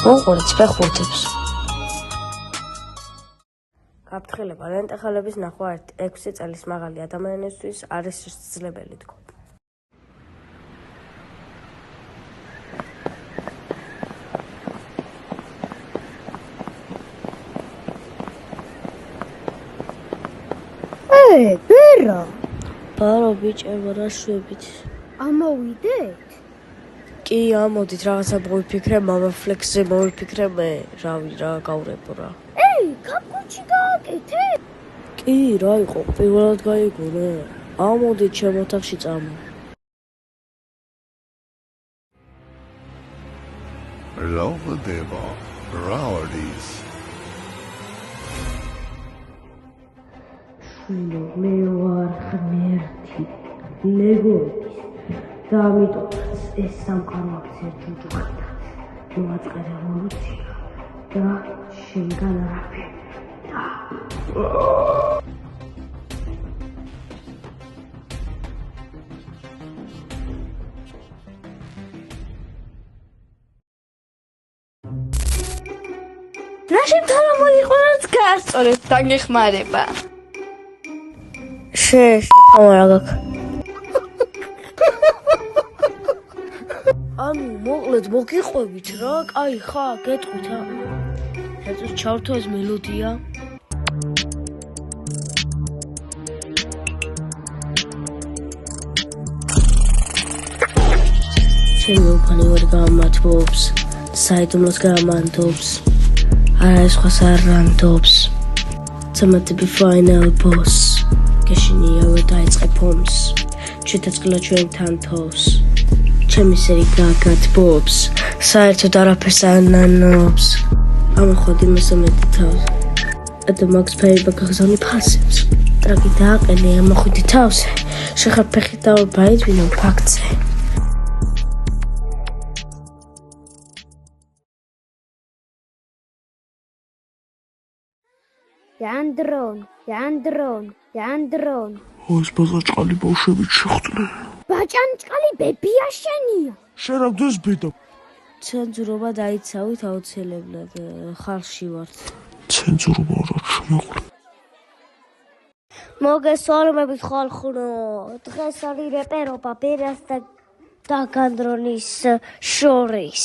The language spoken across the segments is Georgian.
მოყურეთ ფეხბურთებს. გაფრთხილება ლენტეხელების ნახვა 6 წელის მაღალი ადამიანისთვის არის შესაძლებელი თქო. ბერა. ბარო ბიჭებო რა შვებით. ამოვიდეთ? კი, ამოდით რაღაცა მოვიფიქრე, მამა ფლექსზე მოვიფიქრე მე, რავი რა გავრებო რა. კაპუჩი გააკეთე? კი, რა იყო, პირველად გაიგონე. ამოდით ჩემ ოთახში წამო. მრავლდება, რავდის. შვილო, მე ვარ ღმერთი, ლეგოების და ამიტომაც ეს სამყარო აქცია ჯუჯუხთა. მოაწყერე რევოლუცია და შენგან არაფერი და რა შემთხვევა მოიყოლოთ გასწორეთ, დაგეხმარება. ამარაგაკ. ანუ მოკლედ მოგიყვებით რა, კაი ხა, გეტყვით რა. ეცოს ჩავრთო ეს მელოდია. ჩემი უფალი ვერ გამათბობს, საიდუმლოს გამანდობს, არა ეს ხას არ რანდობს. Somebody final boss. გეშინიავე დაიწყე ფომს, შეთაწყლა ჩვენთან თავს. ჩემი სერი გაგათბობს, საერთოდ არაფერს ანანობს. ამახვედი მესამედი თავს. და მაქს ფეიბა გაღზავნი ფასებს. ტრაკი დააყენე ამახვედი თავზე. შეხარ ფეხი დავბაიძვინო ფაქტზე. ანდრონ. ეს ბაჭყალი ბავშვებით შეხვდნენ. ბაჭანჭყალი ბებია შენია. შენ რამდენს ბედა? ცენზურობა დაიცავით აუცილებლად, ხალხში ვართ. ცენზურობა რა შემოყრა. მოგესალმებით ხალხო, დღეს არის რეპერობა ბერას და განდრონის შორის.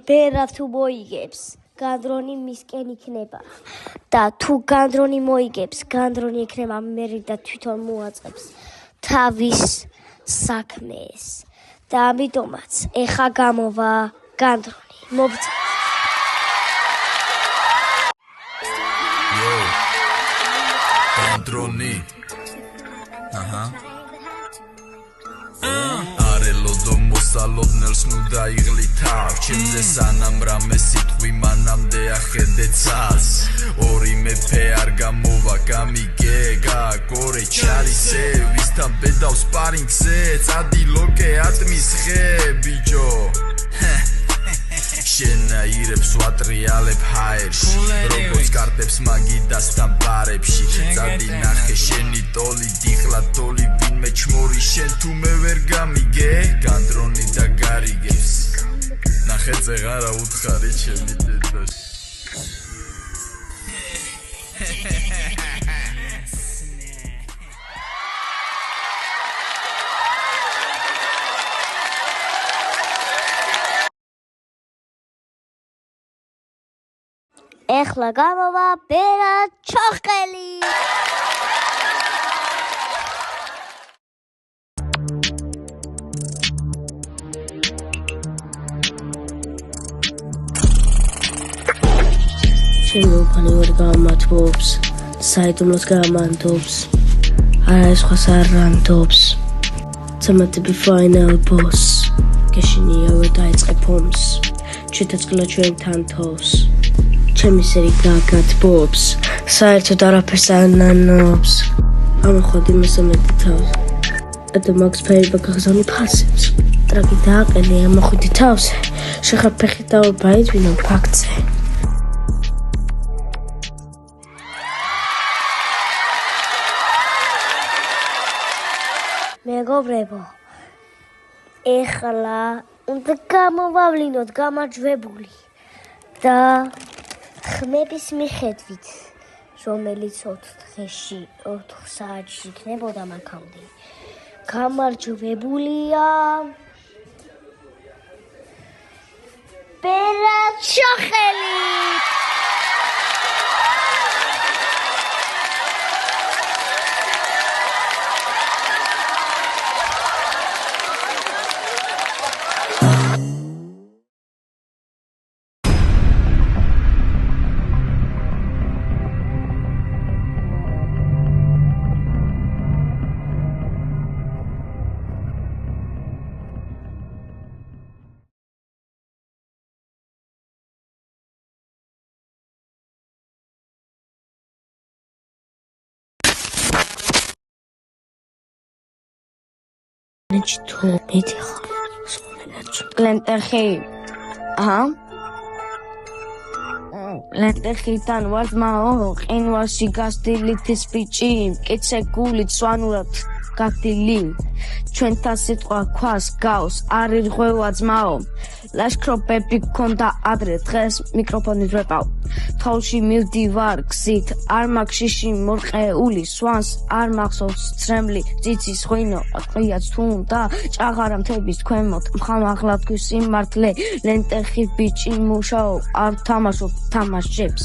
ბერა თუ მოიგებს, განდრონი მისკენ იქნება და თუ განდრონი მოიგებს, განდრონი იქნება მერი და თვითონ მოაწყებს თავის საქმეს და ამიტომაც ეხა გამოვა განდრონი. მოგწევთ. განდრონი. არელოდო მოსალოდნელს ნუ დაიღლითავ, ჩემზე სანამ რამე სიტყვი მანამდე ახედე ცას. ორი მეფე არ გამოვა, გამიგე გააკორე ჩარისე, ვისთან ბედავს პარინგზე, წადილოკე ატმის ხე ბიჭო. შენაირებს ვატრიალებ ჰაერში, როგორც კარტებს მაგიდასთან ბარებში. წადი ნახე შენი ტოლი, დიხლა ტოლი, ვინმე ჩმორი შენ თუ მე ვერ გამიგე, განდრონი და გარიგებს. ნახე წეღარა უთხარი ჩემი დედას. ეხლა გამოვა ბერა ჩოხელი. ჩემი უფალი ვერ გამათბობს, საიდუმლოს გამანდობს, არა ეს ხას არ რანდობს. Somebody final boss. გეშინიავე დაიწყე ფომს, შეთაწყლა ჩვენთან თავს. ჩემი სერი გაგათბობს, საერთოდ არაფერს ანანობს. ამახვედი მესამედი თავს. და მაქს ფეიბა გაღზავნი ფასებს. ტრაკი დააყენე ამახვედი თავზე. შეხარ ფეხი დავბაიძვინო ფაქტზე. მეგობრებო, ეხლა უნდა გამოვავლინოთ გამარჯვებული და ხმების მიხედვით, რომელიც 4 საათში იქნებოდა მაქამდე, გამარჯვებულია ბერაჩოხელი. Lenteji. Aha. Lentejitan ვარ ძმაო, ყინვაში გასtildeით ის ბიჭი, მკიცე გულით სვანურად გაგდილი. ჩვენთან სიტყვა ქვას გავს, არ ირღვევა ძმაო. ლაშქრობები გქონდა ადრე, დღეს მიკროფონით ვეპავ. თოვლში მივდივარ გზით, არ მაქვს შიში მორყეული, სვანს არ მახსოვს ცრემლი, ძიცის ღვინო, ყრიაც თუნდა, ჭაღარა მთების ქვემოთ, მხამაღლა თქვის სიმართლე, ლენტეხი ბიჭი მუშაო, არ თამაშობ თამაშებს.